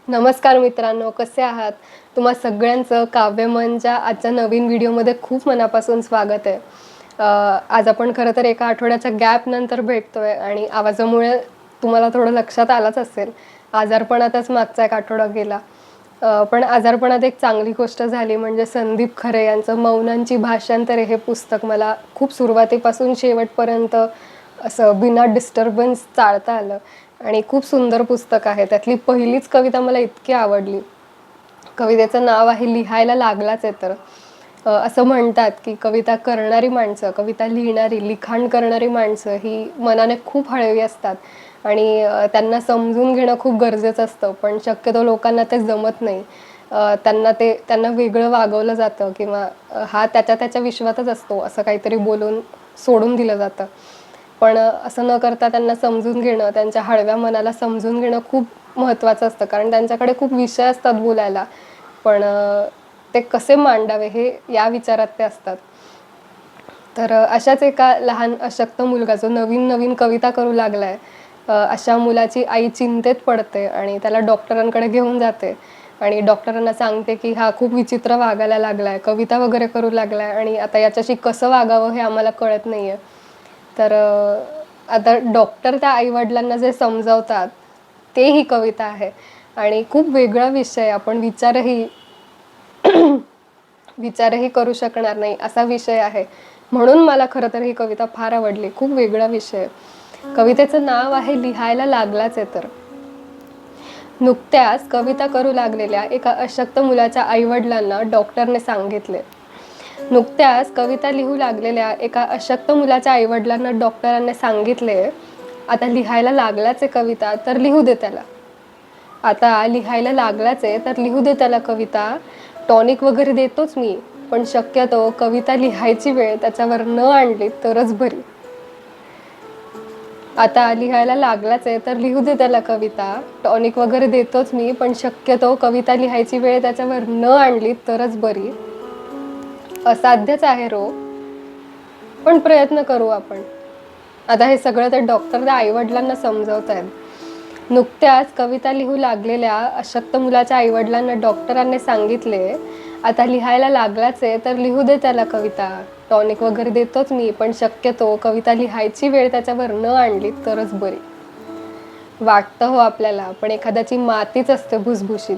नमस्कार मित्रांनो, कसे आहात? तुम्हा सगळ्यांचं काव्यमनच्या आजच्या नवीन व्हिडिओमध्ये खूप मनापासून स्वागत आहे. आज आपण खरं तर एका आठवड्याच्या गॅपनंतर भेटतोय आणि आवाजामुळे तुम्हाला थोडं लक्षात आलंच असेल. आजारपणातच मागचा एक आठवडा गेला. पण आजारपणात एक चांगली गोष्ट झाली म्हणजे संदीप खरे यांचं मौनांची भाषांतरे हे पुस्तक मला खूप सुरुवातीपासून शेवटपर्यंत असं बिना डिस्टर्बन्स चाळता आलं आणि खूप सुंदर पुस्तक आहे. त्यातली पहिलीच कविता मला इतकी आवडली. कवितेचं नाव आहे लिहायला लागलाच आहे तर. असं म्हणतात की कविता करणारी माणसं, कविता लिहिणारी, लिखाण करणारी माणसं ही मनाने खूप हळवी असतात आणि त्यांना समजून घेणं खूप गरजेचं असतं. पण शक्यतो लोकांना ते जमत नाही. त्यांना वेगळं वागवलं जातं किंवा हा त्याच्या विश्वातच असतो असं काहीतरी बोलून सोडून दिलं जातं. पण असं न करता त्यांना समजून घेणं, त्यांच्या हळव्या मनाला समजून घेणं खूप महत्त्वाचं असतं. कारण त्यांच्याकडे खूप विषय असतात बोलायला. पण ते कसे मांडावे हे या विचारात ते असतात. तर अशाच एका लहान अशक्त मुलगा जो नवीन कविता करू लागलाय, अशा मुलाची आई चिंतेत पडते आणि त्याला डॉक्टरांकडे घेऊन जाते आणि डॉक्टरांना सांगते की हा खूप विचित्र वागायला लागलाय, कविता वगैरे करू लागलाय आणि आता याच्याशी कसं वागावं हे आम्हाला कळत नाहीये. तर आता डॉक्टर त्या आई-वडिलांना जे समजावतात, ते ही कविता आहे आणि खूप वेगळा विषय आपण विचारही करू शकणार नाही असा विषय आहे. म्हणून मला खरं तर ही कविता फार आवडली. खूप वेगळा विषय आहे. कवितेचं नाव आहे लिहायला लागलाच आहे तर. नुकत्याच कविता करू लागलेल्या एका अशक्त मुलाच्या आई-वडिलांना डॉक्टरने सांगितले. नुकत्याच कविता लिहू लागलेल्या एका अशक्त मुलाच्या आईवडिलांना डॉक्टरांनी सांगितले, आता लिहायला लागलाच आहे कविता तर लिहू दे त्याला. आता लिहायला लागलाच आहे तर लिहू दे त्याला कविता. टॉनिक वगैरे देतोच मी, पण शक्यतो कविता लिहायची वेळ त्याच्यावर न आणली तरच बरी. आता लिहायला लागलाच आहे तर लिहू दे त्याला कविता. टॉनिक वगैरे देतोच मी, पण शक्यतो कविता लिहायची वेळ त्याच्यावर न आणली तरच बरी. असाध्यच आहे रो, पण प्रयत्न करू आपण. आता हे सगळं ते डॉक्टर त्या आईवडिलांना समजावतायत. नुकत्याच कविता लिहू लागलेल्या अशक्त मुलाच्या आईवडिलांना डॉक्टरांनी सांगितले, आता लिहायला लागलाच आहे तर लिहू दे त्याला कविता. टॉनिक वगैरे देतोच मी, पण शक्यतो कविता लिहायची वेळ त्याच्यावर न आणली तरच बरी. वाटतं हो आपल्याला, पण एखाद्याची मातीच असते भुसभुशीत.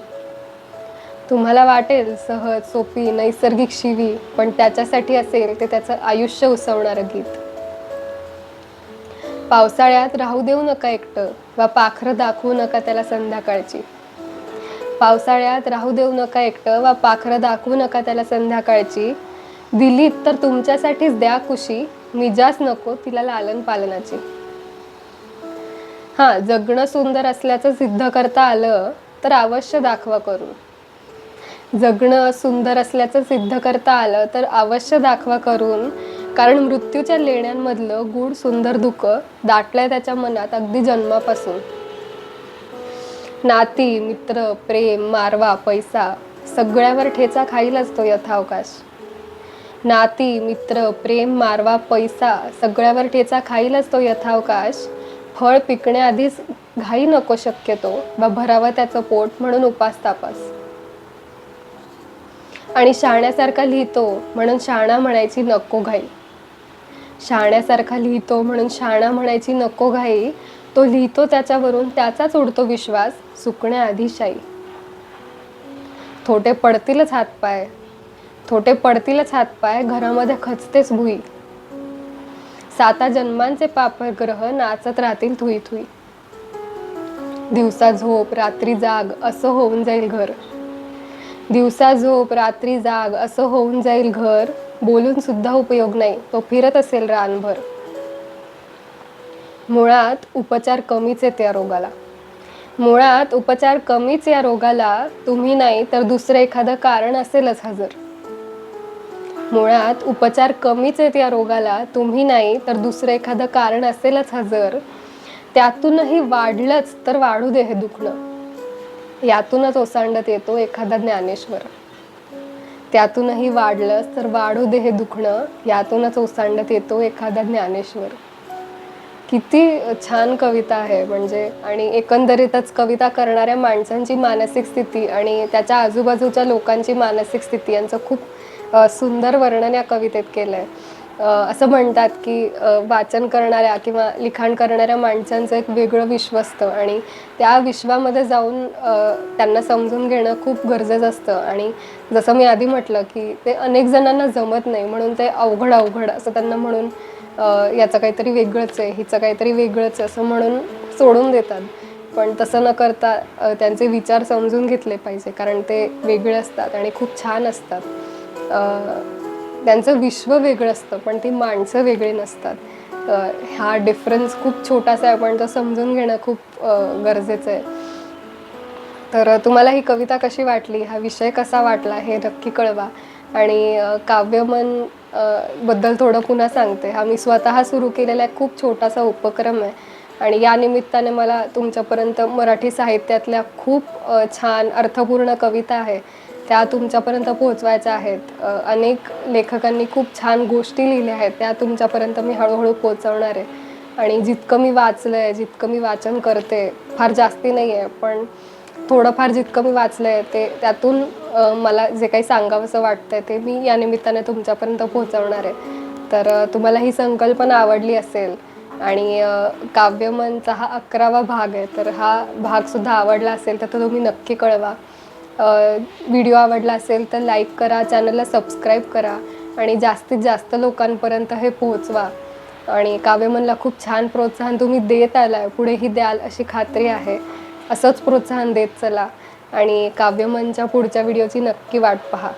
तुम्हाला वाटेल सहज, सोपी, नैसर्गिक शिवी, पण त्याच्यासाठी असेल ते त्याचं आयुष्य उसवणारं गीत. पावसाळ्यात राहू देऊ नका एकटं, वा पाखरं दाखवू नका त्याला संध्याकाळची. पावसाळ्यात राहू देऊ नका एकटं, वा पाखरं दाखवू नका त्याला संध्याकाळची. दिलीत तर तुमच्यासाठीच द्या कुशी, मिजाच नको तिला लालन पालनाची. हां, जगणं सुंदर असल्याचं सिद्ध करता आलं तर अवश्य दाखवा करून. जगणं सुंदर असल्याचं सिद्ध करता आलं तर अवश्य दाखवा करून. कारण मृत्यूच्या लेण्यांमधलं गूढ सुंदर दुःख दाटलंय त्याच्या मनात अगदी जन्मापासून. नाती, मित्र, प्रेम, मारवा, पैसा सगळ्यावर ठेचा खाईलच तो यथावकाश. नाती, मित्र, प्रेम, मारवा, पैसा सगळ्यावर ठेचा खाईलच तो यथावकाश. फळ पिकण्याआधीच घाई नको शक्यतो, वा भरावं त्याचं पोट म्हणून उपास तापास. आणि शहाण्यासारखा लिहितो म्हणून शहाणा म्हणायची नको घाई. शहाण्यासारखा लिहितो म्हणून शहाणा म्हणायची नको घाई. तो लिहितो त्याच्यावरून त्याचाच उडतो विश्वास, सुकण्याआधी शाई. थोटे पडतीलच हातपाय, थोटे पडतीलच हातपाय, घरामध्ये खचतेच भुई. 7 जन्मांचे पापग्रह नाचत राहतील थुई थुई. दिवसा झोप रात्री जाग असं होऊन जाईल घर. दिवसा झोप रात्री जाग असं होऊन जाईल घर. बोलून सुद्धा उपयोग नाही, तो फिरत असेल रानभर. मुळात उपचार कमीच आहेत या रोगाला. मुळात उपचार कमीच या रोगाला. तुम्ही नाही तर दुसरं एखादं कारण असेलच हजर. मुळात उपचार कमीच आहेत या रोगाला. तुम्ही नाही तर दुसरं एखादं कारण असेलच हजर. त्यातूनही वाढलंच तर वाढू दे हे दुखणं. यातूनच ओसांडत येतो एखादा ज्ञानेश्वर. त्यातूनही वाढलंच तर वाढू दे हे दुखणं. यातूनच ओसांडत येतो एखादा ज्ञानेश्वर. किती छान कविता आहे म्हणजे. आणि एकंदरीतच कविता करणाऱ्या माणसांची मानसिक स्थिती आणि त्याच्या आजूबाजूच्या लोकांची मानसिक स्थिती यांचं खूप सुंदर वर्णन या कवितेत केलं आहे. असं म्हणतात की वाचन करणाऱ्या किंवा लिखाण करणाऱ्या माणसांचं एक वेगळं विश्व असतं आणि त्या विश्वामध्ये जाऊन त्यांना समजून घेणं खूप गरजेचं असतं. आणि जसं मी आधी म्हटलं की ते अनेक जणांना जमत नाही, म्हणून ते अवघड अवघड असं त्यांना म्हणून याचं काहीतरी वेगळंच आहे, हिचं काहीतरी वेगळंच आहे असं म्हणून सोडून देतात. पण तसं न करता त्यांचे विचार समजून घेतले पाहिजे, कारण ते वेगळे असतात आणि खूप छान असतात. त्यांचं विश्व वेगळं असतं पण ती माणसं वेगळी नसतात. हा डिफरन्स खूप छोटासा आहे पण तो समजून घेणं खूप गरजेचं आहे. तर तुम्हाला ही कविता कशी वाटली, हा विषय कसा वाटला हे नक्की कळवा. आणि काव्यमन बद्दल थोडं पुन्हा सांगते. हा मी स्वतः सुरू केलेला एक खूप छोटासा उपक्रम आहे आणि या निमित्ताने मला तुमच्यापर्यंत मराठी साहित्यातल्या खूप छान अर्थपूर्ण कविता आहे त्या तुमच्यापर्यंत पोहोचवायच्या आहेत. अनेक लेखकांनी खूप छान गोष्टी लिहिल्या आहेत त्या तुमच्यापर्यंत मी हळूहळू पोहोचवणार आहे. आणि जितकं मी वाचलं आहे, जितकं मी वाचन करते, फार जास्ती नाही आहे पण थोडंफार जितकं मी वाचलं आहे ते त्यातून मला जे काही सांगावंसं वाटतं आहे ते मी या निमित्ताने तुमच्यापर्यंत पोहोचवणार आहे. तर तुम्हाला ही संकल्पना आवडली असेल आणि काव्यमनचा हा 11वा भाग आहे, तर हा भागसुद्धा आवडला असेल तर तो तुम्ही नक्की कळवा. व्हिडिओ आवडला असेल तर लाईक करा, चॅनलला सबस्क्राईब करा आणि जास्तीत जास्त लोकांपर्यंत हे पोहोचवा. आणि काव्यमनला खूप छान प्रोत्साहन तुम्ही देत आलाय, पुढेही द्याल अशी खात्री आहे. असंच प्रोत्साहन देत चला आणि काव्यमनच्या पुढच्या व्हिडिओची नक्की वाट पहा.